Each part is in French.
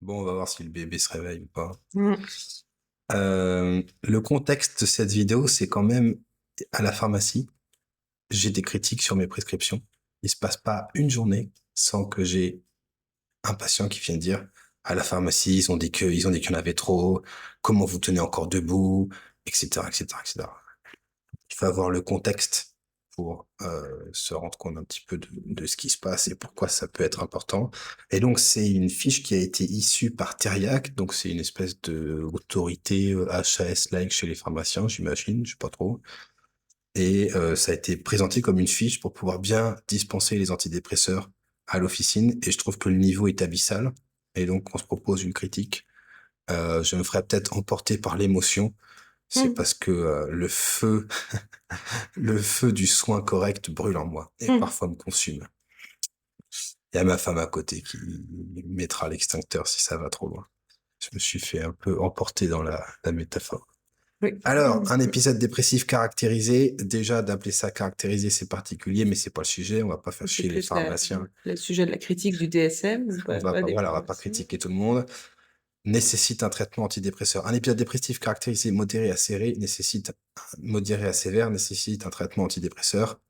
Bon, on va voir si le bébé se réveille ou pas. Mm. Le contexte de cette vidéo, c'est quand même à la pharmacie. J'ai des critiques sur mes prescriptions. Il se passe pas une journée sans que j'ai un patient qui vienne dire à la pharmacie, ils ont dit qu'il y en avait trop, comment vous tenez encore debout, etc., etc., etc. Il faut avoir le contexte pour se rendre compte un petit peu de ce qui se passe et pourquoi ça peut être important. Et donc, c'est une fiche qui a été issue par Teriac, donc c'est une espèce de autorité HAS-like chez les pharmaciens, j'imagine, je sais pas trop. Et ça a été présenté comme une fiche pour pouvoir bien dispenser les antidépresseurs à l'officine. Et je trouve que le niveau est abyssal. Et donc, on se propose une critique. Je me ferais peut-être emporter par l'émotion. C'est Mm. parce que le feu du soin correct brûle en moi et Mm. parfois me consume. Il y a ma femme à côté qui mettra l'extincteur si ça va trop loin. Je me suis fait un peu emporter dans la métaphore. Oui. Alors, Mm. un épisode dépressif caractérisé, déjà d'appeler ça caractérisé, c'est particulier, mais c'est pas le sujet, on va pas faire C'est chier les plus pharmaciens. le sujet de la critique du DSM, ou On va pas pas, des voilà, on va pas pharmaciens. critiquer tout le monde. Nécessite un traitement antidépresseur. Un épisode dépressif caractérisé modéré à sévère nécessite un traitement antidépresseur.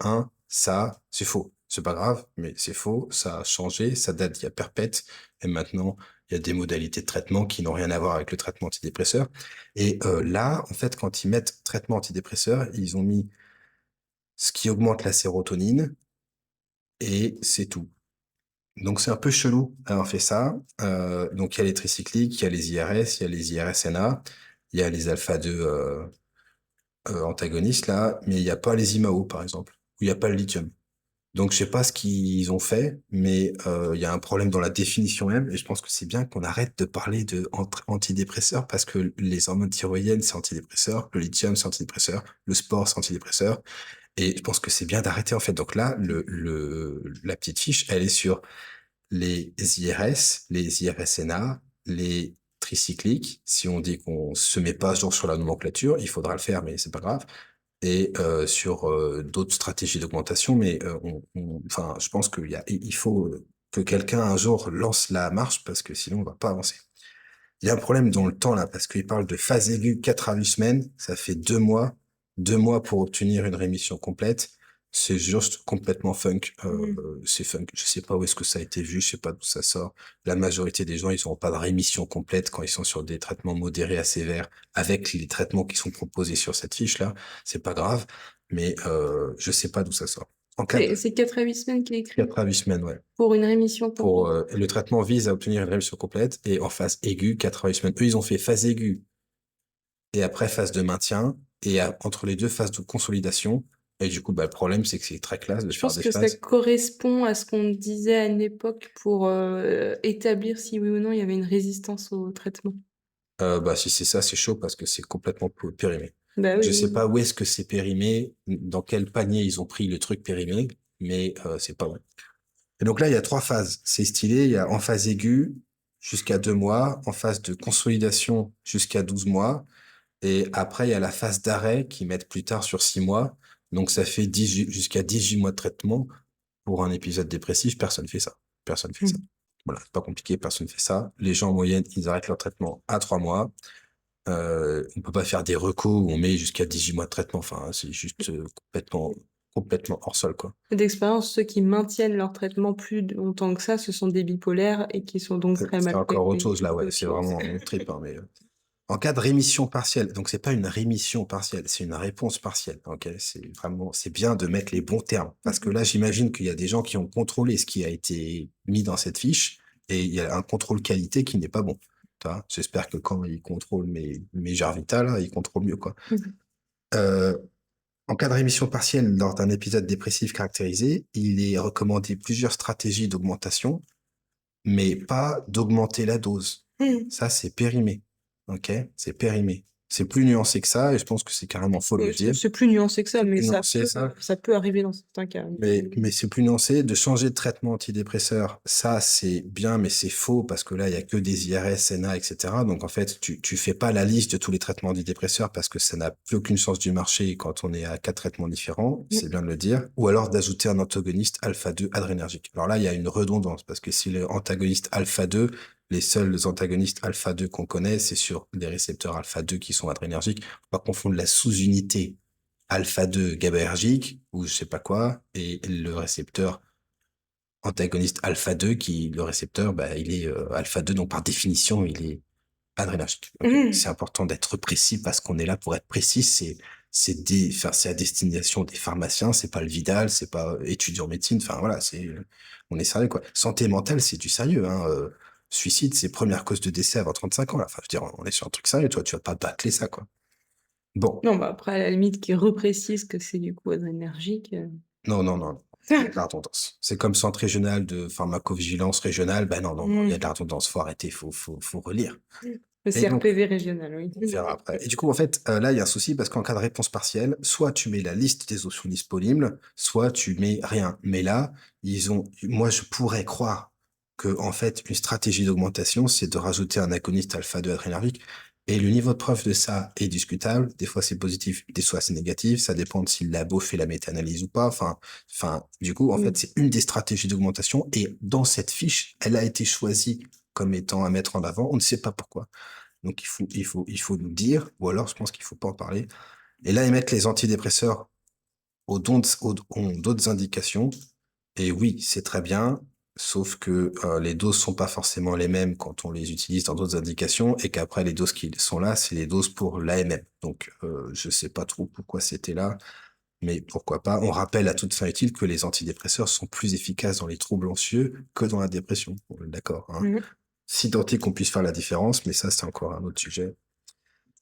Ça, c'est faux. C'est pas grave, mais c'est faux. Ça a changé. Ça date d'il y a perpète. Et maintenant, il y a des modalités de traitement qui n'ont rien à voir avec le traitement antidépresseur. Et là, en fait, quand ils mettent traitement antidépresseur, ils ont mis ce qui augmente la sérotonine et c'est tout. Donc c'est un peu chelou d'avoir fait ça. Donc il y a les tricycliques, il y a les IRS, il y a les IRSNA, il y a les alpha-2 antagonistes là, mais il n'y a pas les IMAO par exemple, ou il n'y a pas le lithium. Donc je sais pas ce qu'ils ont fait, mais il y a un problème dans la définition même, et je pense que c'est bien qu'on arrête de parler de antidépresseurs parce que les hormones thyroïdiennes c'est antidépresseur, le lithium c'est antidépresseur, le sport c'est antidépresseur, et je pense que c'est bien d'arrêter en fait. Donc là, la petite fiche, elle est sur les IRS, les IRSNA, les tricycliques. Si on dit qu'on se met pas à jour sur la nomenclature, il faudra le faire, mais c'est pas grave. Et sur d'autres stratégies d'augmentation, mais enfin, je pense il faut que quelqu'un un jour lance la marche parce que sinon on va pas avancer. Il y a un problème dans le temps là parce qu'il parle de phase aiguë 4 à 8 semaines, ça fait 2 mois pour obtenir une rémission complète. C'est juste complètement funk. Mm. C'est funk. Je sais pas où est-ce que ça a été vu, je sais pas d'où ça sort. La majorité des gens, ils n'ont pas de rémission complète quand ils sont sur des traitements modérés à sévères avec les traitements qui sont proposés sur cette fiche-là. C'est pas grave, mais je sais pas d'où ça sort. En cas de C'est 4 à 8 semaines qu'il est écrit 4 à 8 semaines, ouais. pour une rémission Pour, complète. le traitement vise à obtenir une rémission complète et en phase aiguë, 4 à 8 semaines. Eux, ils ont fait phase aiguë et après phase de maintien et entre les deux phases de consolidation. Et du coup, bah, le problème, c'est que c'est très classe de Je faire pense des que ça phases. correspond à ce qu'on disait à une époque pour établir si oui ou non il y avait une résistance au traitement. Bah, si c'est ça, c'est chaud parce que c'est complètement périmé. Bah Je oui, sais oui. pas où est-ce que c'est périmé, dans quel panier ils ont pris le truc périmé, mais c'est pas vrai. Et donc là, il y a 3 phases. C'est stylé. Il y a en phase aiguë jusqu'à 2 mois, en phase de consolidation jusqu'à 12 mois. Et après, il y a la phase d'arrêt qui mettent plus tard sur 6 mois. Donc, ça fait jusqu'à 18 mois de traitement. Pour un épisode dépressif, personne fait ça. Personne fait ça. Mm. Voilà, c'est pas compliqué, personne fait ça. Les gens en moyenne, ils arrêtent leur traitement à 3 mois. On peut pas faire des recos où on met jusqu'à 18 mois de traitement. Enfin, c'est juste complètement hors sol, quoi. D'expérience, ceux qui maintiennent leur traitement plus longtemps que ça, ce sont des bipolaires et qui sont donc très C'est mal encore autre traités. chose, là, C'est ouais. autre C'est chose. vraiment un trip, hein, mais en cas de rémission partielle, donc c'est pas une rémission partielle, c'est une réponse partielle. Ok, c'est bien de mettre les bons termes parce que Mhm. là, j'imagine qu'il y a des gens qui ont contrôlé ce qui a été mis dans cette fiche et il y a un contrôle qualité qui n'est pas bon. Tu vois. J'espère que quand ils contrôlent mes Jarvita, là, ils contrôlent mieux, quoi. Mhm. Euh, En cas de rémission partielle lors d'un épisode dépressif caractérisé, il est recommandé plusieurs stratégies d'augmentation, mais pas d'augmenter la dose. Mhm. Ça, c'est périmé. Ok? C'est périmé. C'est plus nuancé que ça, et je pense que c'est carrément faux de le dire. C'est plus nuancé que ça, C'est mais plus nuancé, ça. ça peut arriver dans certains cas. Mais c'est plus nuancé. De changer de traitement antidépresseur, ça, c'est bien, mais c'est faux, parce que là, il y a que des IRS, NA, etc. Donc, en fait, tu fais pas la liste de tous les traitements antidépresseurs, parce que ça n'a plus aucune chance du marché quand on est à 4 traitements différents. C'est bien de le dire. Ou alors d'ajouter un antagoniste alpha-2 adrénergique. Alors là, il y a une redondance, parce que si le antagoniste alpha-2 Les seuls antagonistes alpha-2 qu'on connaît, c'est sur les récepteurs alpha-2 qui sont adrénergiques. Faut pas confondre la sous-unité alpha-2 GABAergique ou je sais pas quoi et le récepteur antagoniste alpha-2 qui, le récepteur, bah, il est alpha-2, donc par définition, il est adrénergique. Donc, Mmh. c'est important d'être précis parce qu'on est là pour être précis. Enfin, c'est à destination des pharmaciens, c'est pas le Vidal, c'est pas étudiant en médecine. Enfin, voilà, on est sérieux, quoi. Santé mentale, c'est du sérieux, hein. Suicide, c'est première cause de décès avant 35 ans, là. Enfin, je veux dire, on est sur un truc sérieux, toi, tu vas pas bâcler ça, quoi. Bon. Non, bah, après, à la limite, qu'ils reprécisent que c'est du coup adrénergique, Non, non, non. Il y a de la redondance. C'est comme centre régional de pharmacovigilance régionale. Ben non, non, non, il y a Mmh. de la redondance. Faut arrêter, faut relire. Le Et donc, CRPV régional, oui. on verra après. Et du coup, en fait, là, il y a un souci parce qu'en cas de réponse partielle, soit tu mets la liste des options disponibles, soit tu mets rien. Mais là, moi, je pourrais croire que, en fait, une stratégie d'augmentation, c'est de rajouter un agoniste alpha-2 adrénergique. Et le niveau de preuve de ça est discutable. Des fois, c'est positif, des fois, c'est négatif. Ça dépend de si le labo fait la méta-analyse ou pas. Du coup, en fait, Mmh. c'est une des stratégies d'augmentation. Et dans cette fiche, elle a été choisie comme étant à mettre en avant. On ne sait pas pourquoi. Donc il faut nous dire, ou alors je pense qu'il faut pas en parler. Et là, émettre les antidépresseurs ont d'autres indications. Et oui, c'est très bien, sauf que les doses sont pas forcément les mêmes quand on les utilise dans d'autres indications, et qu'après les doses qui sont là, c'est les doses pour l'AMM. Donc je sais pas trop pourquoi c'était là, mais pourquoi pas. On rappelle à toute fin utile que les antidépresseurs sont plus efficaces dans les troubles anxieux que dans la dépression. On est d'accord, hein. Mmh. Si tant est qu'on puisse faire la différence, mais ça, c'est encore un autre sujet.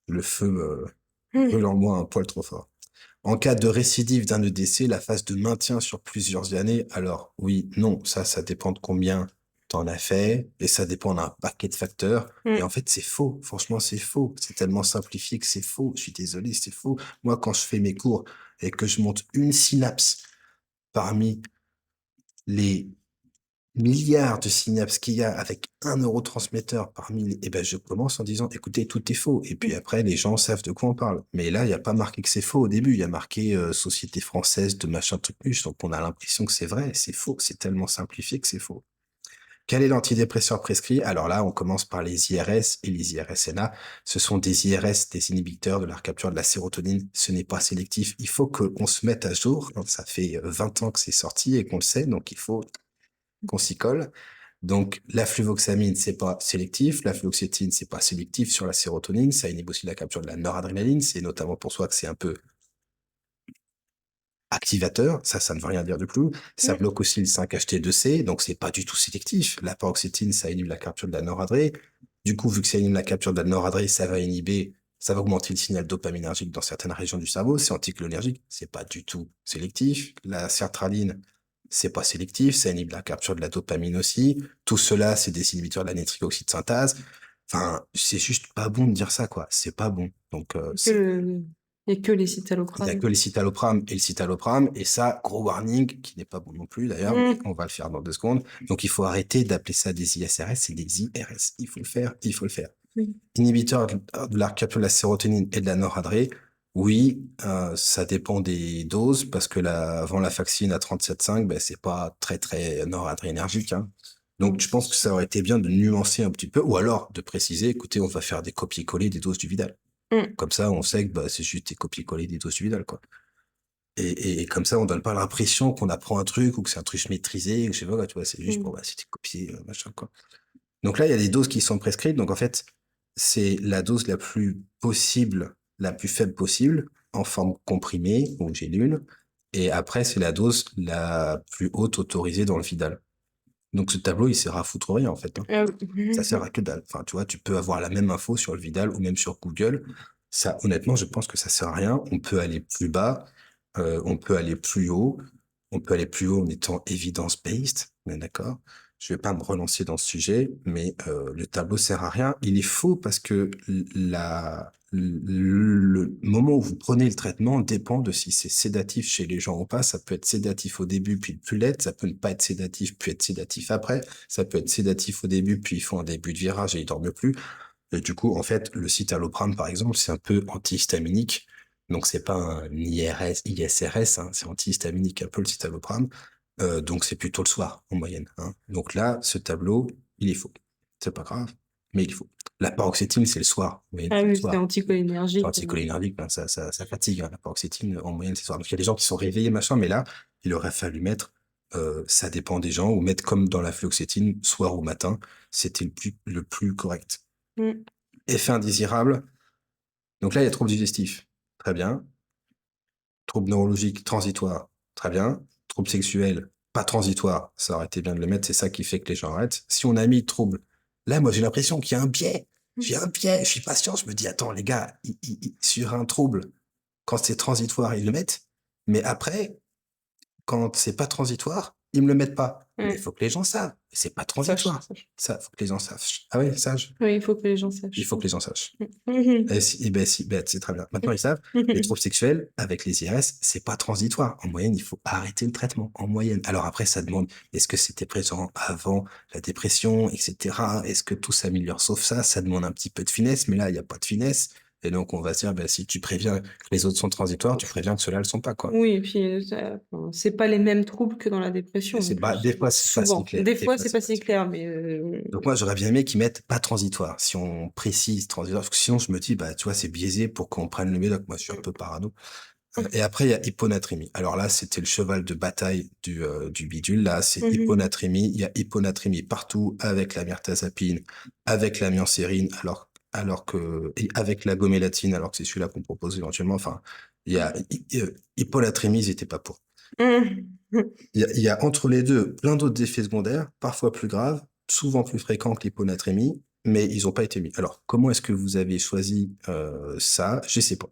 Le feu Mmh. brûle en moi un poil trop fort. En cas de récidive d'un EDC, la phase de maintien sur plusieurs années, alors oui, non, ça dépend de combien t'en as fait, et ça dépend d'un paquet de facteurs. Et Mmh. en fait, c'est faux. Franchement, c'est faux. C'est tellement simplifié que c'est faux. Je suis désolé, c'est faux. Moi, quand je fais mes cours et que je monte une synapse parmi les milliards de synapses qu'il y a avec un neurotransmetteur parmi les... Eh ben, je commence en disant, écoutez, tout est faux. Et puis Mmh. après, les gens savent de quoi on parle. Mais là, il n'y a pas marqué que c'est faux au début. Il y a marqué Société française de machin truc muche. Donc on a l'impression que c'est vrai. C'est faux. C'est tellement simplifié que c'est faux. Quel est l'antidépresseur prescrit? Alors là, on commence par les IRS et les IRSNA. Ce sont des IRS, des inhibiteurs de la recapture de la sérotonine. Ce n'est pas sélectif. Il faut qu'on se mette à jour. Ça fait 20 ans que c'est sorti et qu'on le sait. Donc il faut qu'on s'y colle. Donc, la fluvoxamine, c'est pas sélectif. La fluoxétine, c'est pas sélectif sur la sérotonine. Ça inhibe aussi la capture de la noradrénaline. C'est notamment pour ça que c'est un peu activateur. Ça ne veut rien dire de plus. Ça Mmh. bloque aussi le 5-HT2C. Donc, c'est pas du tout sélectif. La paroxétine, ça inhibe la capture de la noradré. Du coup, vu que ça inhibe la capture de la noradré, ça va augmenter le signal dopaminergique dans certaines régions du cerveau. C'est anticholinergique. C'est pas du tout sélectif. La sertraline, c'est pas sélectif. Ça inhibe la capture de la dopamine aussi. Tout cela, c'est des inhibiteurs de la nitric-oxyde synthase. Enfin, c'est juste pas bon de dire ça, quoi. C'est pas bon. Donc, Que le Il y a que les il n'y a citalopram. que les citalopram et le citalopram, et ça, gros warning, qui n'est pas bon non plus d'ailleurs, mais Mmh. on va le faire dans 2 secondes. Donc il faut arrêter d'appeler ça des ISRS, c'est des IRS. Il faut le faire, il faut le faire. Oui. Inhibiteur de la recapture de la sérotonine et de la noradré, oui, ça dépend des doses, parce que avant la vaccine à 37,5, ben, c'est pas très très noradrénergique, hein. Donc Mmh. je pense que ça aurait été bien de nuancer un petit peu, ou alors de préciser, écoutez, on va faire des copier-coller des doses du Vidal. Mmh. Comme ça, on sait que bah, c'est juste des copier-coller des doses du Vidal, quoi. Et comme ça, on donne pas l'impression qu'on apprend un truc ou que c'est un truc maîtrisé, ou je sais pas quoi, tu vois, c'est juste, bon, Mmh. bah, c'était copié, machin, quoi. Donc là, il y a des doses qui sont prescrites. Donc en fait, c'est la dose la plus possible, la plus faible possible, en forme comprimée ou gélule. Et après, c'est la dose la plus haute autorisée dans le Vidal. Donc ce tableau, il sert à foutre rien, en fait, hein. Ah Ça oui. sert à que dalle. Enfin, tu vois, tu peux avoir la même info sur le Vidal ou même sur Google. Ça, honnêtement, je pense que ça sert à rien. On peut aller plus bas, on peut aller plus haut. On peut aller plus haut en étant evidence-based, on est d'accord? Je vais pas me relancer dans ce sujet, mais le tableau sert à rien. Il est faux parce que le moment où vous prenez le traitement dépend de si c'est sédatif chez les gens ou pas. Ça peut être sédatif au début, puis plus l'être. Ça peut ne pas être sédatif, puis être sédatif après. Ça peut être sédatif au début, puis ils font un début de virage et ils dorment plus. Et du coup, en fait, le citalopram, par exemple, c'est un peu antihistaminique. Donc, c'est pas un ISRS, hein, c'est antihistaminique, un peu le citalopram. Donc, c'est plutôt le soir, en moyenne, hein. Donc là, ce tableau, il est faux. c'est pas grave, mais il faut. La paroxétine, c'est le soir. En moyenne, Ah c'est le oui, c'est soir. C'est anticholinergique, anticholinergique, ben, ça fatigue, hein, la paroxétine, en moyenne, c'est le soir. Donc, il y a des gens qui sont réveillés, machin, mais là, il aurait fallu mettre, ça dépend des gens, ou mettre comme dans la fluoxétine, soir ou matin. C'était le plus correct. Mmh. Effet indésirable. Donc là, il y a troubles digestifs. Très bien. Troubles neurologiques transitoires. Très bien. Troubles sexuels pas transitoires. Ça aurait été bien de le mettre. C'est ça qui fait que les gens arrêtent. Si on a mis troubles, là, moi, j'ai l'impression qu'il y a un biais. J'ai un biais. Je suis patient. Je me dis, attends, les gars, sur un trouble, quand c'est transitoire, ils le mettent. Mais après, quand c'est pas transitoire, ils me le mettent pas. Mais il Mmh. faut que les gens savent. C'est pas Sache, transitoire. sache. Ça, faut que les gens sachent. Ah ouais, sage. Oui, il faut que les gens Il sachent. faut que les gens sachent. Mmh. Et ben, c'est très bien. Maintenant, ils savent, les troubles sexuels, avec les IRS, c'est pas transitoire. En moyenne, il faut arrêter le traitement. En moyenne. Alors après, ça demande, est-ce que c'était présent avant la dépression, etc. Est-ce que tout s'améliore sauf ça? Ça demande un petit peu de finesse, mais là, il n'y a pas de finesse. Et donc, on va se dire, ben, si tu préviens que les autres sont transitoires, tu préviens que ceux-là ne le sont pas, quoi. Oui et puis, enfin, c'est pas les mêmes troubles que dans la dépression en Bah, plus, des fois, c'est pas si souvent. clair. Des Des fois, fois, c'est c'est pas pas si si clair. clair, mais Donc moi, j'aurais bien aimé qu'ils mettent pas transitoire. Si on précise transitoire, parce que sinon, je me dis, bah, tu vois, c'est biaisé pour qu'on prenne le médoc. Moi, je suis un peu parano. Et après, il y a hyponatrémie. Alors là, c'était le cheval de bataille du bidule. Là, c'est Mmh. hyponatrémie. Il y a hyponatrémie partout avec la mirtazapine, avec la myocérine, et avec la gomélatine, alors que c'est celui-là qu'on propose éventuellement. Enfin, il y a hyponatrémie, ils étaient pas pour. Mmh. Il y a entre les deux plein d'autres effets secondaires, parfois plus graves, souvent plus fréquents que l'hyponatrémie, mais ils n'ont pas été mis. Alors, comment est-ce que vous avez choisi ça? Je sais pas.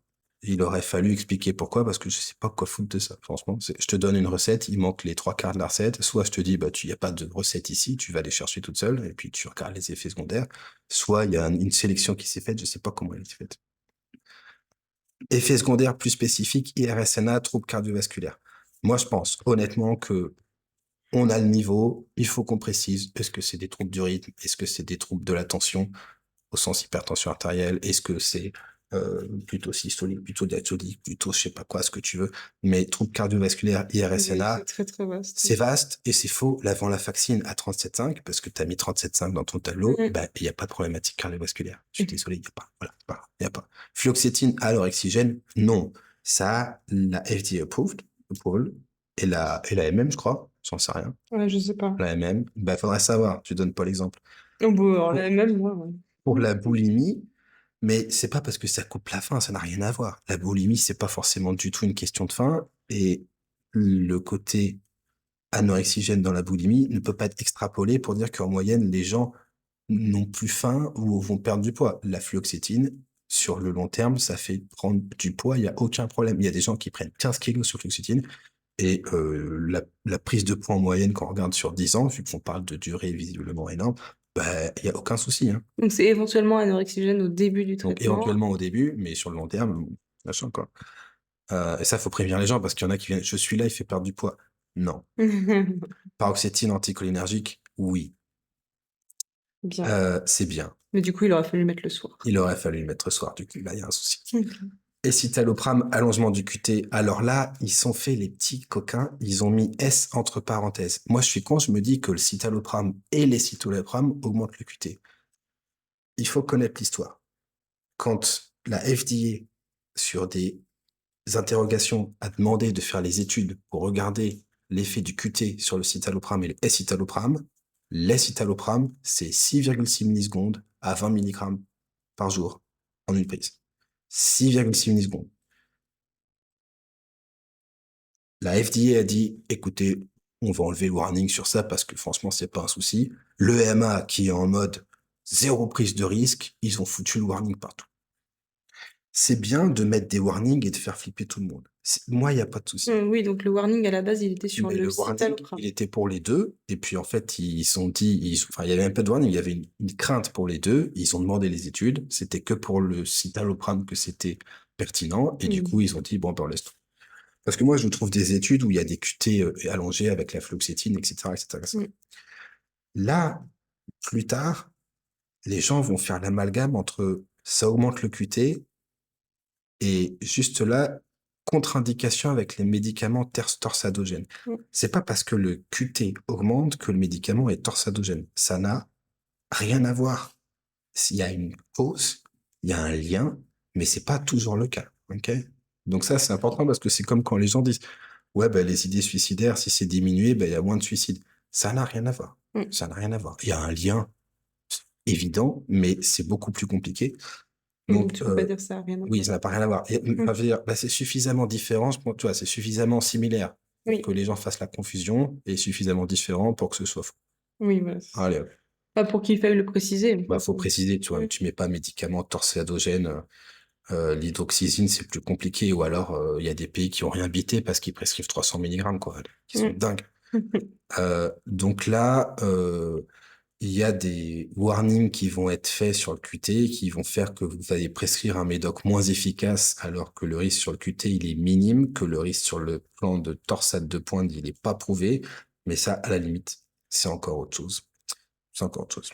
Il aurait fallu expliquer pourquoi, parce que je sais pas quoi foutre de ça. Franchement, je te donne une recette, il manque les trois quarts de la recette. Soit je te dis, bah, il n'y a pas de recette ici, tu vas les chercher toute seule, et puis tu regardes les effets secondaires. Soit il y a une sélection qui s'est faite, je sais pas comment elle est faite. Effets secondaires plus spécifiques, IRSNA, troubles cardiovasculaires. Moi, je pense honnêtement que on a le niveau, il faut qu'on précise, est-ce que c'est des troubles du rythme, est-ce que c'est des troubles de l'attention, au sens hypertension artérielle, est-ce que c'est plutôt systolique, plutôt diastolique, plutôt je sais pas quoi, ce que tu veux, mais troubles cardiovasculaires, Oui, IRSNA, c'est très, très vaste. c'est vaste et c'est faux. L'avant la vaccine à 37,5, parce que tu as mis 37,5 dans ton tableau, Mmh. bah, il n'y a pas de problématique cardiovasculaire. Je suis Mmh. désolé, il n'y a pas. Voilà, il n'y a pas. Fluoxétine à l'orexigène, non. Ça, la FDA approved, approval, et la MM, je crois, j'en sais rien. Ouais, je sais pas. La MM, bah, faudrait savoir, je donne pas l'exemple. Oh bah, alors Pour, là, même moi, ouais. pour la boulimie, mais c'est pas parce que ça coupe la faim, ça n'a rien à voir. La boulimie, c'est pas forcément du tout une question de faim, et le côté anorexigène dans la boulimie ne peut pas être extrapolé pour dire qu'en moyenne, les gens n'ont plus faim ou vont perdre du poids. La fluoxétine, sur le long terme, ça fait prendre du poids, il n'y a aucun problème. Il y a des gens qui prennent 15 kilos sur fluoxétine et la prise de poids en moyenne, quand on regarde sur 10 ans, vu qu'on parle de durée visiblement énorme, bah, il n'y a aucun souci, hein. Donc c'est éventuellement anorexigène au début du Donc traitement. éventuellement au début, mais sur le long terme, machin quoi. Et ça, faut prévenir les gens parce qu'il y en a qui viennent, je suis là, il fait perdre du poids. Non. Paroxétine anticholinergique, oui. Bien. C'est bien. Mais du coup, il aurait fallu le mettre le soir. Il aurait fallu le mettre ce soir, du coup, là, il y a un souci. OK. Escitalopram, allongement du QT. Alors là, ils sont fait les petits coquins, ils ont mis S entre parenthèses. Moi, je suis con, je me dis que le citalopram et l'escitalopram augmentent le QT. Il faut connaître l'histoire. Quand la FDA, sur des interrogations, a demandé de faire les études pour regarder l'effet du QT sur le citalopram et le escitalopram, l'escitalopram, c'est 6,6 millisecondes à 20 mg par jour en une prise. 6,6 millisecondes. La FDA a dit, écoutez, on va enlever le warning sur ça parce que franchement, c'est pas un souci. L'EMA, qui est en mode zéro prise de risque, ils ont foutu le warning partout. C'est bien de mettre des warnings et de faire flipper tout le monde. Moi, il n'y a pas de souci. Oui, donc le warning à la base, il était sur Mais le le warning, citalopram. il était pour les deux. Et puis, en fait, ils sont dit, enfin, il y avait un peu de warning, il y avait une crainte pour les deux. Ils ont demandé les études. C'était que pour le citalopram que c'était pertinent. Et du coup, ils ont dit, bon, ben, on laisse tout. Parce que moi, je trouve des études où il y a des QT allongés avec la fluoxétine, etc., etc., etc. Mmh. Là, plus tard, les gens vont faire l'amalgame entre ça augmente le QT et juste là, contre-indication avec les médicaments torsadogènes. Mmh. C'est pas parce que le QT augmente que le médicament est torsadogène. Ça n'a rien à voir. S'il y a une cause, il y a un lien, mais c'est pas toujours le cas. Ok? Donc ça, c'est important parce que c'est comme quand les gens disent, ouais, ben, les idées suicidaires, si c'est diminué, ben, il y a moins de suicides. Ça n'a rien à voir. Mmh. Ça n'a rien à voir. Il y a un lien évident, mais c'est beaucoup plus compliqué. Mmh, Donc, tu peux pas dire ça a rien à oui, voir. ça n'a pas rien à voir. Mmh. Enfin, je veux dire, bah, c'est suffisamment différent, tu vois, c'est suffisamment similaire pour que Oui, les gens fassent la confusion et suffisamment différent pour que ce soit faux. oui, voilà, c'est ça. Allez, hop. Pas pour qu'il faille le préciser, Bah, faut enfin. préciser, tu vois, Mmh. tu mets pas médicament torsadogène, l'hydroxyzine, c'est plus compliqué, ou alors, il y a des pays qui ont rien bité parce qu'ils prescrivent 300 milligrammes, quoi, qui sont Mmh. dingues. Donc là, il y a des warnings qui vont être faits sur le QT, qui vont faire que vous allez prescrire un médoc moins efficace, alors que le risque sur le QT, il est minime, que le risque sur le plan de torsade de pointe, il n'est pas prouvé. Mais ça, à la limite, c'est encore autre chose. C'est encore autre chose.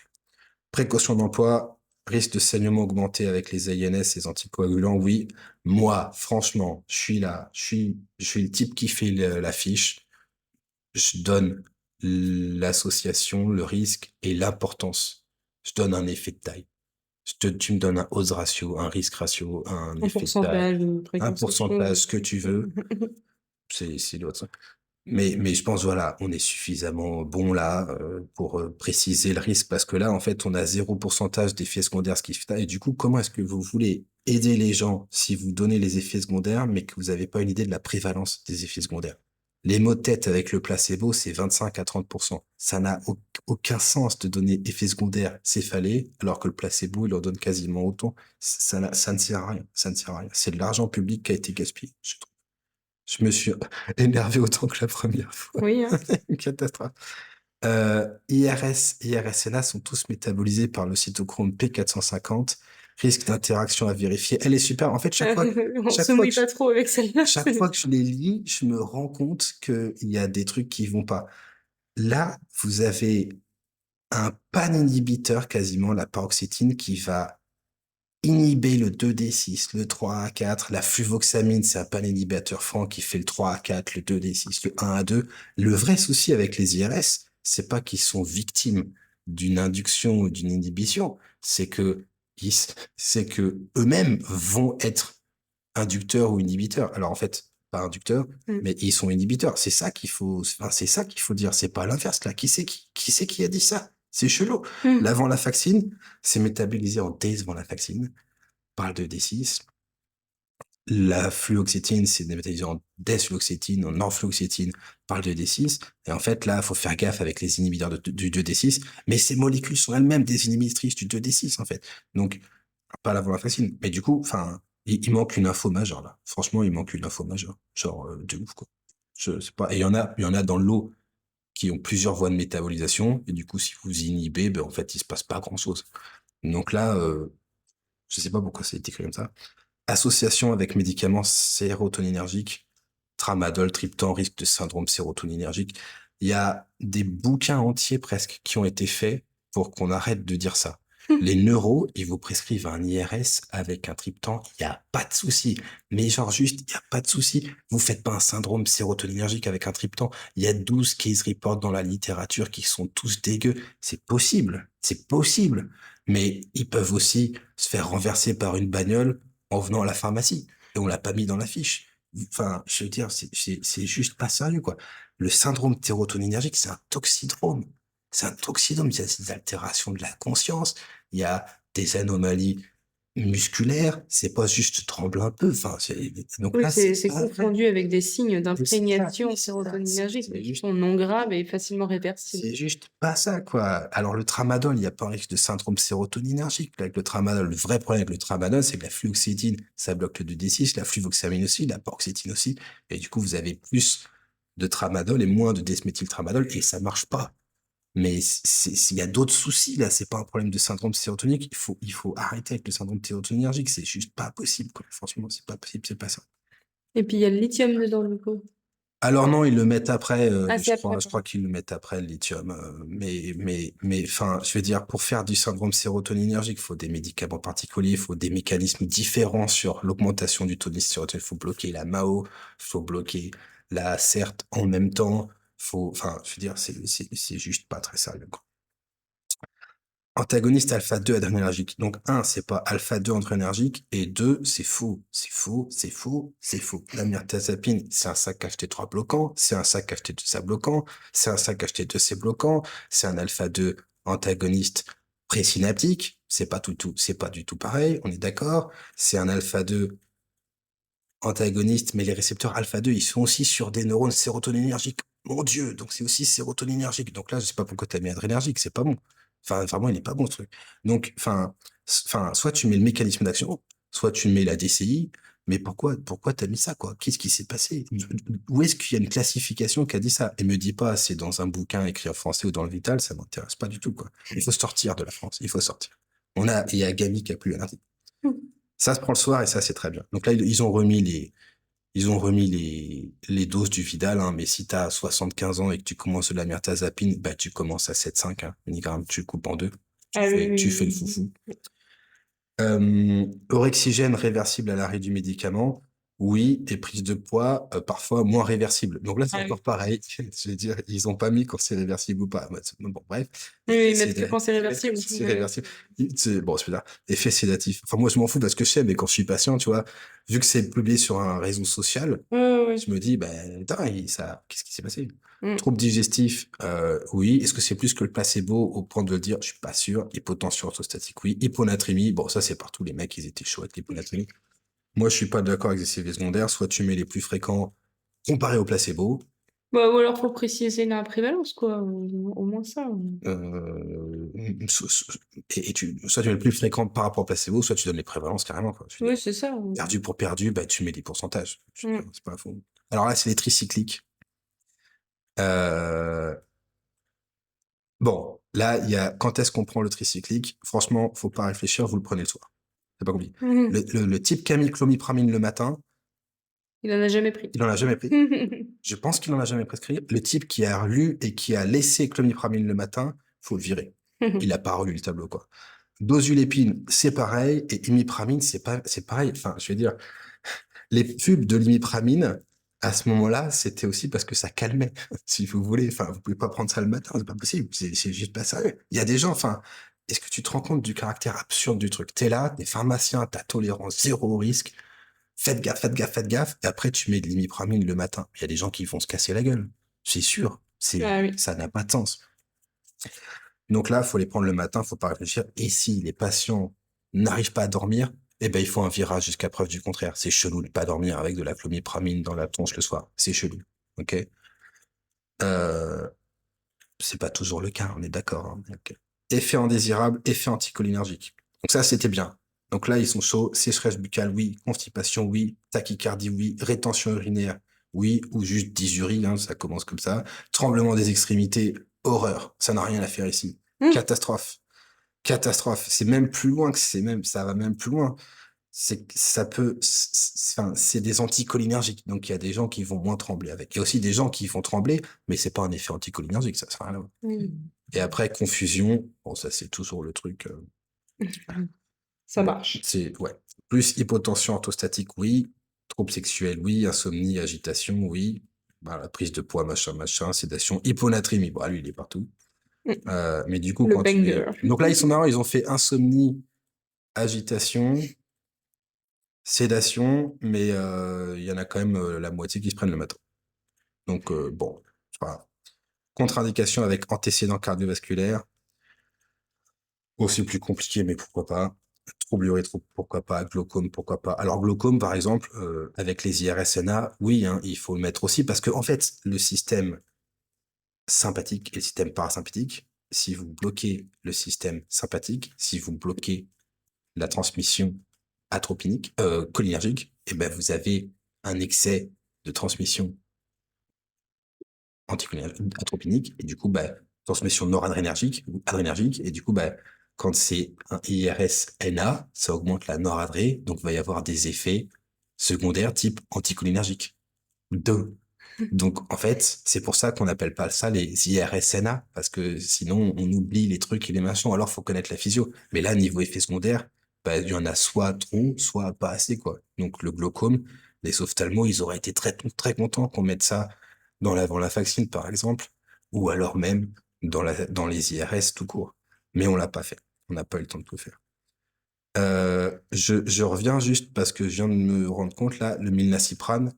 Précaution d'emploi, risque de saignement augmenté avec les AINS, les anticoagulants, oui. Moi, franchement, je suis là, je suis le type qui fait la fiche. Je donne l'association, le risque et l'importance. Je donne un effet de taille. Tu me donnes un odds ratio, un risque ratio, un Un effet de taille, pourcentage, une un fréquence de pourcentage, chose, ce que tu veux. C'est l'autre. Mais je pense, voilà, on est suffisamment bon là pour préciser le risque parce que là, en fait, on a 0 pourcentage d'effets secondaires ce qui fait. Et du coup, comment est-ce que vous voulez aider les gens si vous donnez les effets secondaires mais que vous n'avez pas une idée de la prévalence des effets secondaires? Les maux de tête avec le placebo, c'est 25 à 30%. Ça n'a aucun sens de donner effets secondaires céphalées alors que le placebo, il en donne quasiment autant. Ça ne sert à rien. Ça ne sert à rien. C'est de l'argent public qui a été gaspillé, je trouve. Je me suis énervé autant que la première fois. Oui, hein. Une catastrophe. IRS et IRSNA sont tous métabolisés par le cytochrome P450. Risque d'interaction à vérifier. Elle est super. En fait, On chaque se fois mouille que je, pas trop avec celle-là. chaque fois que je les lis, je me rends compte qu'il y a des trucs qui vont pas. Là, vous avez un pan-inhibiteur, quasiment, la paroxétine, qui va inhiber le 2D6, le 3A4, la fluvoxamine, c'est un pan-inhibiteur franc qui fait le 3A4, le 2D6, le 1A2. Le vrai souci avec les IRS, c'est pas qu'ils sont victimes d'une induction ou d'une inhibition, c'est que c'est que eux-mêmes vont être inducteurs ou inhibiteurs. Alors en fait, pas inducteurs, Mmh. mais ils sont inhibiteurs. C'est ça qu'il faut dire. C'est pas l'inverse là. Qui c'est qui a dit ça? C'est chelou. Mmh. L'avant-la-vaccine, c'est métabolisé en desvant-la-vaccine par le D6. La fluoxétine, c'est métabolisé en desfluoxétine, en norfluoxétine par le D6. Et en fait, là, il faut faire gaffe avec les inhibiteurs du 2D6. Mais ces molécules sont elles-mêmes des inhibitrices du 2D6, en fait. Donc, pas l'avant-la-vaccine. Mais du coup, enfin, il manque une info majeure, là. Franchement, il manque une info majeure. Genre, de ouf, quoi. Je sais pas. Et il y en a dans l'eau qui ont plusieurs voies de métabolisation. Et du coup, si vous inhibez, ben, en fait, il se passe pas grand-chose. Donc là, je sais pas pourquoi c'est écrit comme ça. Association avec médicaments sérotoninergiques, tramadol, triptan, risque de syndrome sérotoninergique. Il y a des bouquins entiers presque qui ont été faits pour qu'on arrête de dire ça. Les neuros, ils vous prescrivent un IRS avec un triptan, il n'y a pas de souci. Mais genre juste, il n'y a pas de souci. Vous faites pas un syndrome sérotoninergique avec un triptan. Il y a 12 case reports dans la littérature qui sont tous dégueux. C'est possible. C'est possible. Mais ils peuvent aussi se faire renverser par une bagnole en venant à la pharmacie. Et on l'a pas mis dans la fiche. Enfin, je veux dire, c'est juste pas sérieux, quoi. Le syndrome sérotoninergique, c'est un toxidrome. C'est un toxidrome. Il y a des altérations de la conscience. Il y a des anomalies musculaires. C'est pas juste tremble un peu. Enfin, donc Oui, là, c'est c'est pas vrai. confondu avec des signes Oui, d'imprégnation c'est ça. sérotoninergique, mais C'est qui juste sont non graves et facilement réversibles. c'est juste pas ça, quoi. Alors, le tramadol, il n'y a pas un risque de syndrome sérotoninergique. Avec le tramadol, le vrai problème avec le tramadol, c'est que la fluoxétine, ça bloque le 2D6, la fluvoxamine aussi, la paroxétine aussi. Et du coup, vous avez plus de tramadol et moins de desméthyltramadol et ça marche pas. Mais il y a d'autres soucis, là. C'est pas un problème de syndrome sérotonique. Il faut arrêter avec le syndrome sérotoninergique. C'est juste pas possible, quoi. Franchement, c'est pas possible, c'est pas ça. Et puis il y a le lithium dedans, du coup. Alors non, ils le mettent après, Ah, c'est après, je pardon. crois qu'ils le mettent après le lithium. Enfin, je veux dire, pour faire du syndrome sérotoninergique, il faut des médicaments particuliers, il faut des mécanismes différents sur l'augmentation du taux de sérotonine. Il faut bloquer la MAO, il faut bloquer la CERT en même temps. Enfin, je veux dire, c'est juste pas très sérieux, quoi. Antagoniste alpha-2 adrénergique. Donc, un, c'est pas alpha-2 adrénergique, et deux, c'est faux. C'est faux, c'est faux, c'est faux. La mirtazapine, c'est un sac HT3 bloquant, c'est un sac HT2A bloquant, c'est un sac HT2C bloquant, c'est un alpha-2 antagoniste présynaptique. C'est pas du tout pareil, on est d'accord. C'est un alpha-2 antagoniste, mais les récepteurs alpha-2, ils sont aussi sur des neurones sérotoninergiques. Mon Dieu, donc c'est aussi sérotoninergique. Donc là, je sais pas pourquoi t'as mis adrénergique, c'est pas bon. Enfin, vraiment, il est pas bon, ce truc. Donc, soit tu mets le mécanisme d'action, soit tu mets la DCI, mais pourquoi t'as mis ça, quoi? Qu'est-ce qui s'est passé? Où est-ce qu'il y a une classification qui a dit ça? Et me dis pas, c'est dans un bouquin écrit en français ou dans le Vital, ça m'intéresse pas du tout, quoi. Il faut sortir de la France, il faut sortir. Il y a Gamy qui a plus un article. Ça se prend le soir et ça, c'est très bien. Donc là, ils ont remis les doses du Vidal, hein, mais si tu as 75 ans et que tu commences de la mirtazapine, bah, tu commences à 7,5 mg, tu coupes en deux. Ah oui, Tu fais le oui, foufou. oui. Orexigène réversible à l'arrêt du médicament, oui, et prise de poids, parfois moins réversible. Donc là, c'est Ah oui. encore pareil. Je veux dire, ils ont pas mis quand c'est réversible ou pas. Bon, bref. Oui, oui, Effet ils mettent que quand c'est ils mettent que réversible. c'est réversible. Bon, c'est là. Effet sédatif. Enfin, moi, je m'en fous parce que je sais, mais quand je suis patient, tu vois, vu que c'est publié sur un réseau social, Ouais, ouais, ouais. je me dis, ben, attends, qu'est-ce qui s'est passé? Mmh. Troubles digestifs, oui. Est-ce que c'est plus que le placebo au point de le dire? Je suis pas sûr. Hypotension orthostatique, oui. Hyponatrémie, bon, ça, c'est partout. Les mecs, ils étaient chauds avec l'hyponatrémie. Moi, je suis pas d'accord avec les effets secondaires. Soit tu mets les plus fréquents comparés au placebo. Bah, ou alors faut préciser la prévalence, quoi, au moins ça. Euh, soit tu mets le plus fréquent par rapport au placebo, soit tu donnes les prévalences carrément, quoi. Je veux Oui, dire, c'est ça. perdu pour perdu, bah, tu mets des pourcentages. Je veux Mmh. dire, c'est pas faux. Alors là, c'est les tricycliques. Euh, Bon, là, il y a quand est-ce qu'on prend le tricyclique? Franchement, faut pas réfléchir, vous le prenez le soir. C'est pas compliqué. Mmh. Le type qui a mis clomipramine le matin, Il en a jamais pris. il en a jamais pris. Je pense qu'il en a jamais prescrit. Le type qui a lu et qui a laissé clomipramine le matin, faut le virer. Il a pas relu le tableau, quoi. Dosulépine, c'est pareil, et imipramine, c'est pareil. Enfin, je veux dire, les pubs de l'imipramine, à ce moment-là, c'était aussi parce que ça calmait, si vous voulez. Enfin, vous pouvez pas prendre ça le matin, c'est pas possible. C'est juste pas sérieux. Il y a des gens, enfin, est-ce que tu te rends compte du caractère absurde du truc? T'es là, t'es pharmacien, t'as tolérance zéro au risque. Faites gaffe, faites gaffe, faites gaffe. Et après, tu mets de l'imipramine le matin. Il y a des gens qui vont se casser la gueule. C'est sûr. Ah oui. Ça n'a pas de sens. Donc là, faut les prendre le matin, faut pas réfléchir. Et si les patients n'arrivent pas à dormir, eh ben, il faut un virage jusqu'à preuve du contraire. C'est chelou de pas dormir avec de la clomipramine dans la tronche le soir. C'est chelou. OK? Euh, c'est pas toujours le cas, on est d'accord, hein. Ok. Effet indésirable, effet anticholinergique. Donc ça, c'était bien. Donc là, ils sont chauds. Sécheresse buccale, oui. Constipation, oui. Tachycardie, oui. Rétention urinaire, oui. Ou juste dysurie, hein, ça commence comme ça. Tremblement des extrémités, horreur. Ça n'a rien à faire ici. Mmh. Catastrophe. Catastrophe. C'est même plus loin ça va même plus loin. Enfin, c'est des anticholinergiques. Donc, il y a des gens qui vont moins trembler avec. Il y a aussi des gens qui vont trembler, mais c'est pas un effet anticholinergique, ça sert à rien à voir. Mmh. Et après, confusion. Bon, ça, c'est toujours le truc. Ça marche. C'est, ouais. Plus hypotension orthostatique, oui. Troubles sexuels, oui. Insomnie, agitation, oui. Voilà, prise de poids, machin, machin. Sédation, hyponatrémie. Bon, lui, il est partout. Mmh. Mais du coup, Le quand tu es... banger. Donc là, ils sont marrants, ils ont fait insomnie, agitation, sédation, mais il y en a quand même la moitié qui se prennent le matin. Donc, bon, voilà. Contre-indication avec antécédent cardiovasculaire. Aussi plus compliqué, mais pourquoi pas. Trouble urétro, pourquoi pas. Glaucome, pourquoi pas. Alors, glaucome, par exemple, avec les IRSNA, oui, hein, il faut le mettre aussi, parce que en fait, le système sympathique et le système parasympathique, si vous bloquez le système sympathique, si vous bloquez la transmission atropinique, cholinergique, et ben vous avez un excès de transmission atropinique, et du coup, bah, transmission noradrénergique ou adrénergique, et du coup, bah, quand c'est un IRS-NA, ça augmente la noradré, donc il va y avoir des effets secondaires type anticholinergique. Deux. Donc, en fait, c'est pour ça qu'on n'appelle pas ça les IRSNA, parce que sinon, on oublie les trucs et les machins, alors faut connaître la physio. Mais là, niveau effet secondaire, bah, il y en a soit trop, soit pas assez, quoi. Donc, le glaucome, les ophtalmos, ils auraient été très, très contents qu'on mette ça dans la vaccine, par exemple, ou alors même dans les IRS tout court. Mais on l'a pas fait. On n'a pas eu le temps de tout faire. Je reviens juste parce que je viens de me rendre compte là, le milnacipran,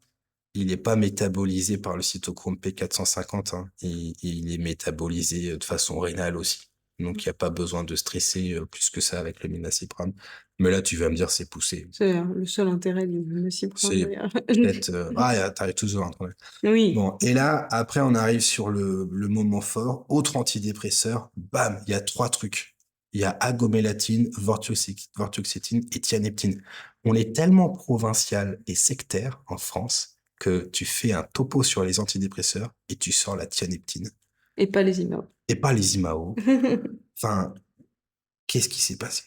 il n'est pas métabolisé par le cytochrome P450, hein. Il est métabolisé de façon rénale aussi. Donc, il n'y a pas besoin de stresser plus que ça avec le milnacipran. Mais là, tu vas me dire, c'est poussé. C'est le seul intérêt du Ciproën C'est d'ailleurs. peut-être... Ah, t'arrives toujours à un problème. Oui. Bon, et là, après, on arrive sur le moment fort. Autre antidépresseur, bam, il y a 3 trucs. Il y a agomélatine, vortioxétine et tianeptine. On est tellement provincial et sectaire en France que tu fais un topo sur les antidépresseurs et tu sors la tianeptine Et pas les IMAO. et pas les IMAO. Enfin, qu'est-ce qui s'est passé?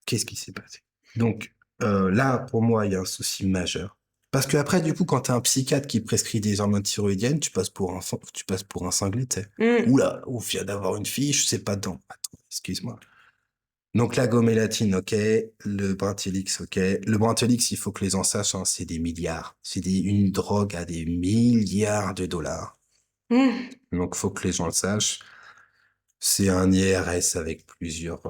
Qu'est-ce qui s'est passé? Donc, là, pour moi, il y a un souci majeur. Parce que après, du coup, quand tu as un psychiatre qui prescrit des hormones thyroïdiennes, tu passes pour un cinglé, tu sais. Mmh. Oula, ouf, vient d'avoir une fille, je sais pas dedans. Attends, excuse-moi. Donc, la gomélatine, ok. Le Brintellix, ok. Le Brintellix, il faut que les gens sachent, hein, c'est des milliards. Une drogue à des milliards de dollars. Mmh. Donc, faut que les gens le sachent. C'est un IRS avec plusieurs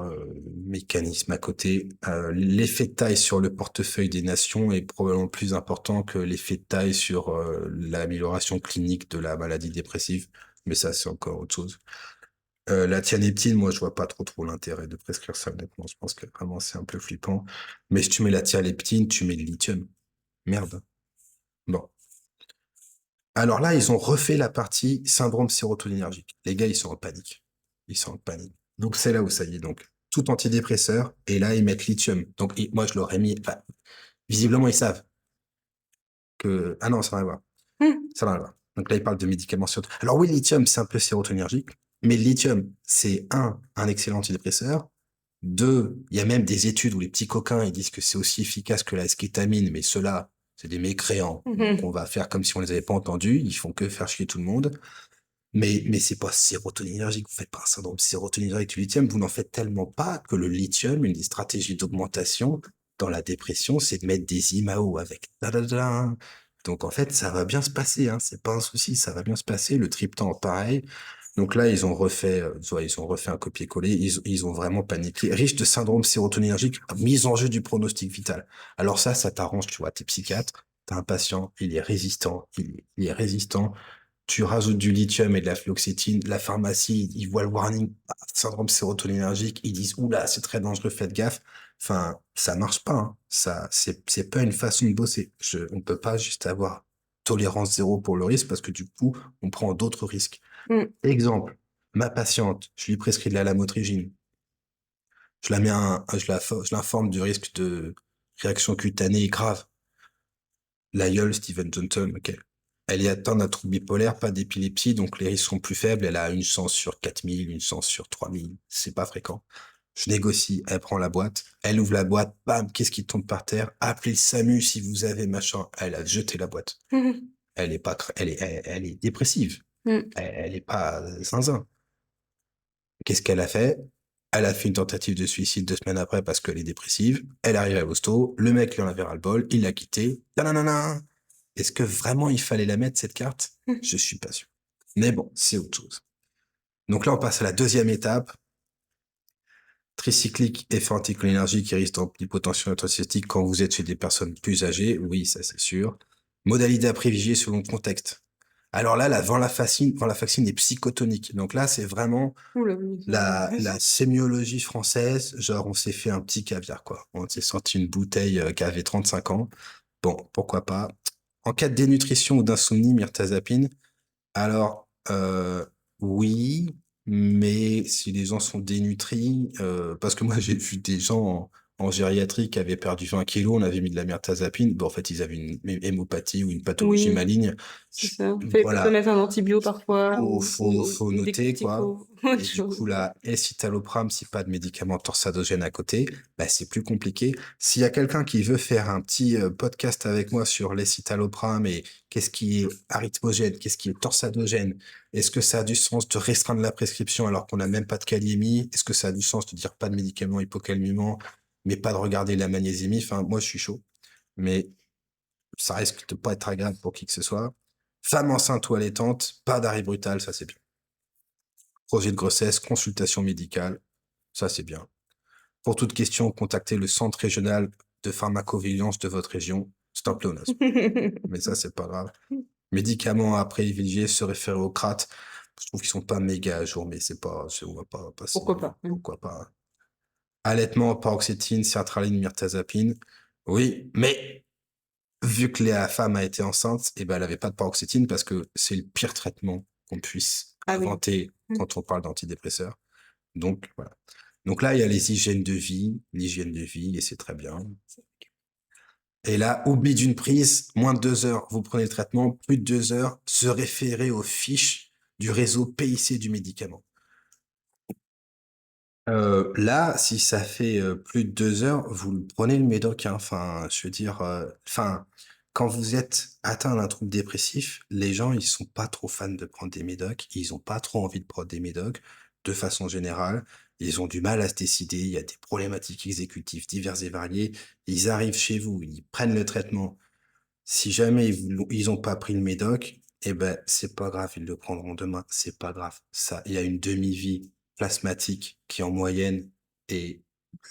mécanismes à côté. L'effet de taille sur le portefeuille des nations est probablement plus important que l'effet de taille sur l'amélioration clinique de la maladie dépressive, mais ça, c'est encore autre chose. La tianeptine, moi, je vois pas trop l'intérêt de prescrire ça, honnêtement. Je pense que vraiment, c'est un peu flippant. Mais si tu mets la tianeptine, tu mets le lithium. Merde. Bon. Alors là, ils ont refait la partie syndrome sérotoninergique. Les gars, ils sont en panique. Ils sont en panique. Donc c'est là où ça y est. Donc tout antidépresseur et là ils mettent lithium. Donc moi je leur ai mis. Enfin, visiblement ils savent que ah non ça n'a rien à voir. Mmh. Ça n'a rien à voir. Donc là ils parlent de médicaments sur. Alors oui, le lithium c'est un peu sérotoninergique, mais le lithium c'est un excellent antidépresseur. Deux, il y a même des études où les petits coquins ils disent que c'est aussi efficace que la eskétamine, mais ceux-là c'est des mécréants. Donc on Mmh. va faire comme si on les avait pas entendus. Ils font que faire chier tout le monde. Mais c'est pas sérotoninergique, vous faites pas un syndrome sérotoninergique du lithium, vous n'en faites tellement pas que le lithium, une des stratégies d'augmentation dans la dépression, c'est de mettre des IMAO avec da. Donc en fait, ça va bien se passer, hein, c'est pas un souci, ça va bien se passer. Le triptan, pareil. Donc là, ils ont refait un copier-coller, ils ont vraiment paniqué. Riche de syndrome sérotoninergique, mise en jeu du pronostic vital. Alors ça t'arrange, tu vois, t'es psychiatre, t'as un patient, il est résistant, tu rajoutes du lithium et de la fluoxétine, la pharmacie, ils voient le warning, syndrome sérotoninergique, ils disent, oula, c'est très dangereux, faites gaffe. Enfin, ça marche pas, hein. Ça, c'est pas une façon de bosser. On peut pas juste avoir tolérance zéro pour le risque parce que du coup, on prend d'autres risques. Mmh. Exemple, ma patiente, je lui prescris de la lamotrigine. Je l'informe du risque de réaction cutanée grave. L'aïeul Steven Johnson, ok. Elle est atteinte d'un trouble bipolaire, pas d'épilepsie, donc les risques sont plus faibles. Elle a une chance sur 4000, une chance sur 3000. C'est pas fréquent. Je négocie, elle prend la boîte, elle ouvre la boîte, bam, qu'est-ce qui tombe par terre? Appelez le SAMU si vous avez machin. Elle a jeté la boîte. Mmh. Elle est pas, elle est dépressive. Mmh. Elle est pas zinzin. Qu'est-ce qu'elle a fait? Elle a fait une tentative de suicide 2 semaines après parce qu'elle est dépressive. Elle arrive à l'hosto, le mec lui en avait ras le bol, il l'a quitté. Nanana. Est-ce que vraiment il fallait la mettre, cette carte? Mmh. Je suis pas sûr. Mais bon, c'est autre chose. Donc là, on passe à la deuxième étape. Tricyclique, effet anticholinergique qui risque d'hypotension intracystique quand vous êtes chez des personnes plus âgées. Oui, ça c'est sûr. Modalité à privilégier selon le contexte. Alors là, la venlafaxine est psychotonique. Donc là, c'est vraiment Ouh là, oui, ça la sémiologie française. Genre, on s'est fait un petit caviar, quoi. On s'est sorti une bouteille qui avait 35 ans. Bon, pourquoi pas. En cas de dénutrition ou d'insomnie, mirtazapine, alors, oui, mais si les gens sont dénutris, parce que moi j'ai vu des gens en gériatrie qui avaient perdu 20 kilos, on avait mis de la mirtazapine, bon, en fait ils avaient une hémopathie ou une pathologie oui, maligne. c'est ça. Fallait peut-être Voilà, remettre un antibio parfois faut ou des noter, quoi. corticos, autre Et du coup, chose. la escitalopram, si pas de médicament torsadogène à côté, bah, c'est plus compliqué. S'il y a quelqu'un qui veut faire un petit podcast avec moi sur l'escitalopram et qu'est-ce qui est arythmogène, qu'est-ce qui est torsadogène, est-ce que ça a du sens de restreindre la prescription alors qu'on n'a même pas de kaliémie? Est-ce que ça a du sens de dire pas de médicaments hypocalmimants, mais pas de regarder la magnésémie? Enfin, moi, je suis chaud. Mais ça risque de pas être agréable pour qui que ce soit. Femme enceinte ou allaitante, pas d'arrêt brutal, ça c'est bien. Projet de grossesse, consultation médicale, ça c'est bien. Pour toute question, contactez le centre régional de pharmacovigilance de votre région. C'est un pléonasme, mais ça, c'est pas grave. Médicaments à privilégier, se référer au CRAT. Je trouve qu'ils sont pas méga à jour, mais on va pas passer, Pourquoi pas? pourquoi pas. Allaitement, paroxétine, sertraline, mirtazapine. Oui, mais vu que la femme a été enceinte, eh ben, elle avait pas de paroxétine parce que c'est le pire traitement qu'on puisse Ah oui. inventer quand on parle d'antidépresseurs. Donc, voilà. Donc là, il y a les hygiènes de vie, l'hygiène de vie, et c'est très bien. Et là, oubli d'une prise, moins de 2 heures, vous prenez le traitement, plus de 2 heures, se référer aux fiches du réseau PIC du médicament. Là, si ça fait plus de 2 heures, vous le prenez le médoc, hein. Enfin, je veux dire, enfin, quand vous êtes atteint d'un trouble dépressif, les gens, ils sont pas trop fans de prendre des médocs, ils ont pas trop envie de prendre des médocs, de façon générale. Ils ont du mal à se décider, il y a des problématiques exécutives diverses et variées. Ils arrivent chez vous, ils prennent le traitement. Si jamais ils ont pas pris le médoc, eh ben, c'est pas grave, ils le prendront demain, c'est pas grave. Ça, il y a une demi-vie plasmatique qui, en moyenne, est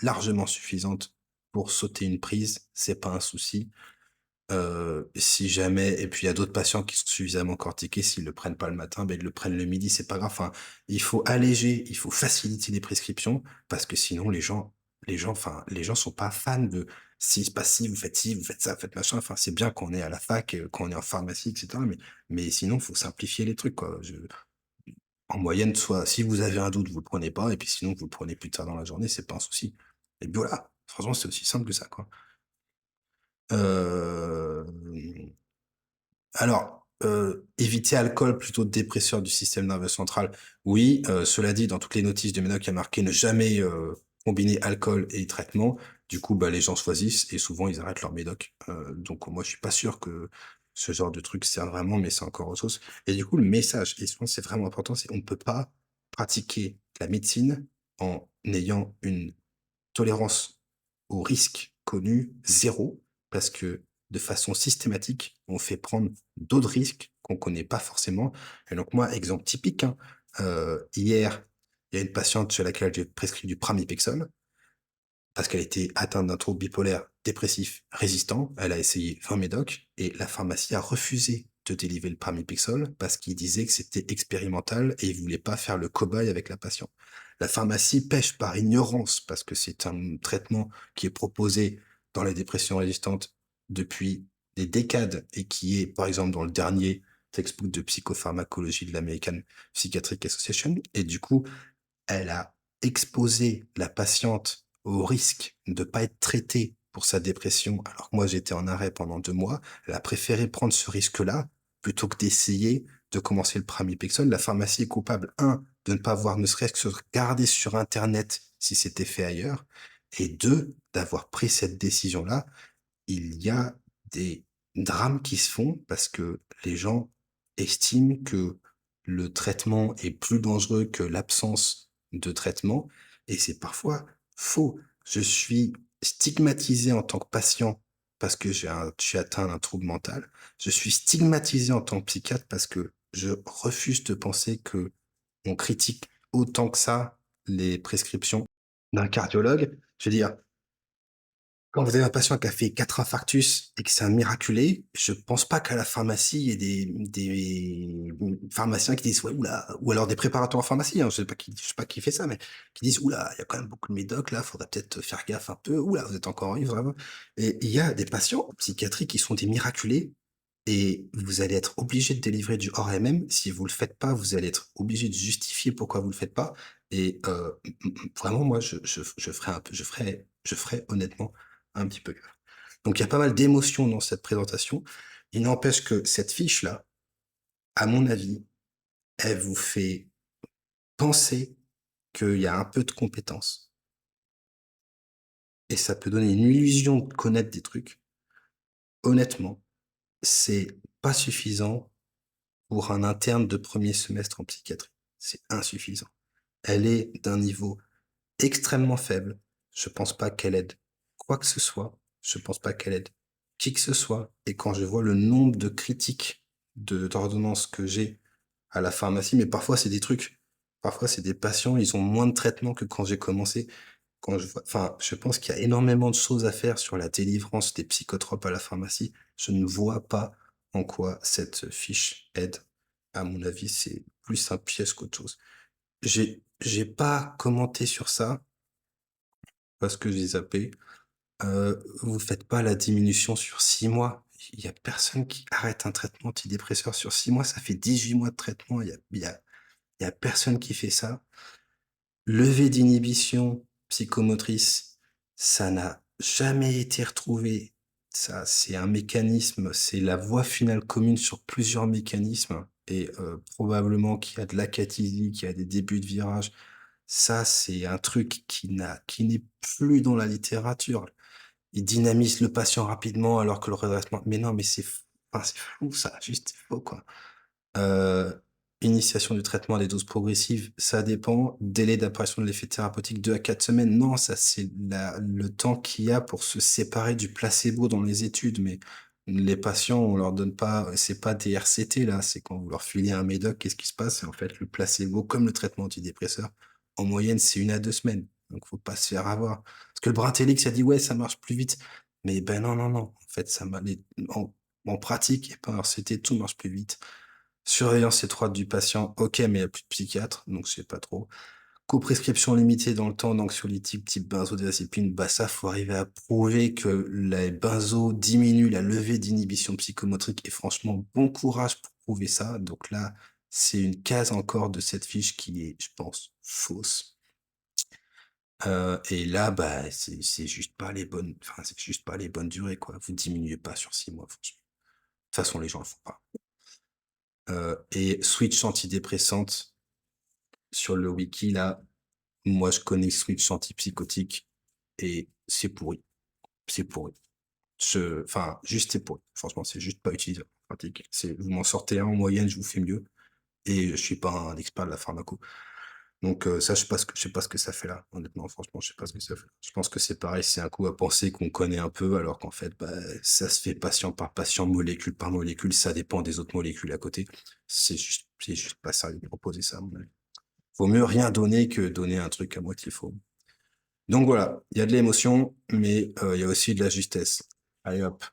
largement suffisante pour sauter une prise, c'est pas un souci. Si jamais, et puis il y a d'autres patients qui sont suffisamment cortiqués, s'ils le prennent pas le matin, ben ils le prennent le midi, c'est pas grave. Enfin, il faut alléger, il faut faciliter les prescriptions parce que sinon les gens sont pas fans de si il se passe ci, vous faites ça, faites machin. Enfin, c'est bien qu'on est à la fac, qu'on est en pharmacie, etc. Mais sinon, faut simplifier les trucs, quoi. En moyenne, soit si vous avez un doute, vous le prenez pas, et puis sinon vous le prenez plus tard dans la journée, c'est pas un souci. Et puis voilà. Franchement, c'est aussi simple que ça, quoi. Euh, Alors, éviter alcool plutôt dépresseur du système nerveux central. Oui, cela dit, dans toutes les notices de médoc, il y a marqué ne jamais combiner alcool et traitement. Du coup, bah, les gens choisissent et souvent ils arrêtent leur médoc. Donc moi, je suis pas sûr que ce genre de truc sert vraiment, mais c'est encore autre chose. Et du coup, le message, et je pense que c'est vraiment important, c'est on ne peut pas pratiquer la médecine en ayant une tolérance au risque connu zéro, parce que de façon systématique, on fait prendre d'autres risques qu'on connaît pas forcément. Et donc moi, exemple typique, hein, hier, il y a une patiente chez laquelle j'ai prescrit du pramipexole parce qu'elle était atteinte d'un trouble bipolaire dépressif résistant. Elle a essayé 20 médocs et la pharmacie a refusé de délivrer le pramipexole parce qu'il disait que c'était expérimental et il voulait pas faire le cobaye avec la patiente. La pharmacie pêche par ignorance parce que c'est un traitement qui est proposé dans la dépression résistante depuis des décades et qui est, par exemple, dans le dernier textbook de psychopharmacologie de l'American Psychiatric Association. Et du coup, elle a exposé la patiente au risque de pas être traitée pour sa dépression, alors que moi j'étais en arrêt pendant 2 mois. Elle a préféré prendre ce risque-là plutôt que d'essayer de commencer le pramipexole. La pharmacie est coupable, un, de ne pas avoir ne serait-ce que se regarder sur Internet si c'était fait ailleurs, et deux, d'avoir pris cette décision-là. Il y a des drames qui se font parce que les gens estiment que le traitement est plus dangereux que l'absence de traitement, et c'est parfois faux. Je suis stigmatisé en tant que patient parce que je suis atteint d'un trouble mental. Je suis stigmatisé en tant que psychiatre parce que je refuse de penser que on critique autant que ça les prescriptions d'un cardiologue. Je veux dire, quand vous avez un patient qui a fait 4 infarctus et que c'est un miraculé, je pense pas qu'à la pharmacie, il y ait des pharmaciens qui disent: «Ouais, ouh ou alors des préparateurs en pharmacie, hein, je sais pas qui fait ça, mais qui disent: «Ouh il y a quand même beaucoup de médocs là, faudrait peut-être faire gaffe un peu. Ouh vous êtes encore en vie, vraiment?» Et il y a des patients psychiatriques qui sont des miraculés et vous allez être obligé de délivrer du hors MM. Si vous le faites pas, vous allez être obligé de justifier pourquoi vous le faites pas et vraiment moi je ferais un peu je ferais honnêtement un petit peu gaffe. Donc il y a pas mal d'émotions dans cette présentation. Il n'empêche que cette fiche-là, à mon avis, elle vous fait penser qu'il y a un peu de compétence et ça peut donner une illusion de connaître des trucs. Honnêtement, c'est pas suffisant pour un interne de premier semestre en psychiatrie. C'est insuffisant. Elle est d'un niveau extrêmement faible. Je pense pas qu'elle aide quoi que ce soit. Je pense pas qu'elle aide qui que ce soit. Et quand je vois le nombre de critiques d'ordonnances que j'ai à la pharmacie, mais parfois c'est des trucs, parfois c'est des patients, ils ont moins de traitement que quand j'ai commencé. quand je vois enfin, je pense qu'il y a énormément de choses à faire sur la délivrance des psychotropes à la pharmacie. Je ne vois pas en quoi cette fiche aide. À mon avis, c'est plus un piège qu'autre chose. J'ai pas commenté sur ça parce que j'ai zappé. Vous faites pas la diminution sur 6 mois. Il y a personne qui arrête un traitement antidépresseur sur 6 mois, ça fait 18 mois de traitement. Il y a personne qui fait ça. Levée d'inhibition psychomotrice, ça n'a jamais été retrouvé. Ça, c'est un mécanisme, c'est la voie finale commune sur plusieurs mécanismes et probablement qu'il y a de l'acathisie, qu'il y a des débuts de virage. Ça, c'est un truc qui n'est plus dans la littérature. Il dynamise le patient rapidement alors que le redressement mais non, mais enfin, c'est fou ça, juste c'est faux, quoi. Heu, Initiation du traitement à des doses progressives, ça dépend. Délai d'apparition de l'effet thérapeutique 2 à 4 semaines. Non, ça, c'est le temps qu'il y a pour se séparer du placebo dans les études, mais les patients, on leur donne pas c'est pas des RCT là, c'est quand vous leur filez un médoc, qu'est-ce qui se passe? C'est en fait le placebo, comme le traitement antidépresseur, en moyenne, c'est 1 à 2 semaines, donc faut pas se faire avoir. Parce que le Brintellix a dit: «Ouais, ça marche plus vite», mais ben non, non, non, en fait, ça m'a les en pratique et pas en RCT, tout marche plus vite. Surveillance étroite du patient, OK, mais il y a plus de psychiatre, donc je sais pas trop. Co-prescription limitée dans le temps d'anxiolytiques type benzodiazépine, bah, ça, faut arriver à prouver que les benzos diminuent la levée d'inhibition psychomotrique et franchement, bon courage pour prouver ça. Donc là, c'est une case encore de cette fiche qui est, je pense, fausse. Et là, bah, c'est juste pas les bonnes enfin, c'est juste pas les bonnes durées, quoi. Vous diminuez pas sur 6 mois, franchement. De toute façon, les gens le font pas. Et switch antidépressante sur le wiki là, moi je connais switch antipsychotique et c'est pourri, c'est pourri. Enfin, juste c'est pourri. Franchement, c'est juste pas utilisable en pratique. Vous m'en sortez un en moyenne, je vous fais mieux et je suis pas un expert de la pharmaco. Donc ça, je sais pas ce que ça fait là, honnêtement, franchement, je sais pas ce que ça fait. Je pense que c'est pareil, c'est un coup à penser qu'on connaît un peu alors qu'en fait, bah, ça se fait patient par patient, molécule par molécule, ça dépend des autres molécules à côté. C'est juste pas sérieux de proposer ça, à mon avis. Vaut mieux rien donner que donner un truc à moitié faux. Donc voilà, il y a de l'émotion, mais il y a aussi de la justesse. Allez hop.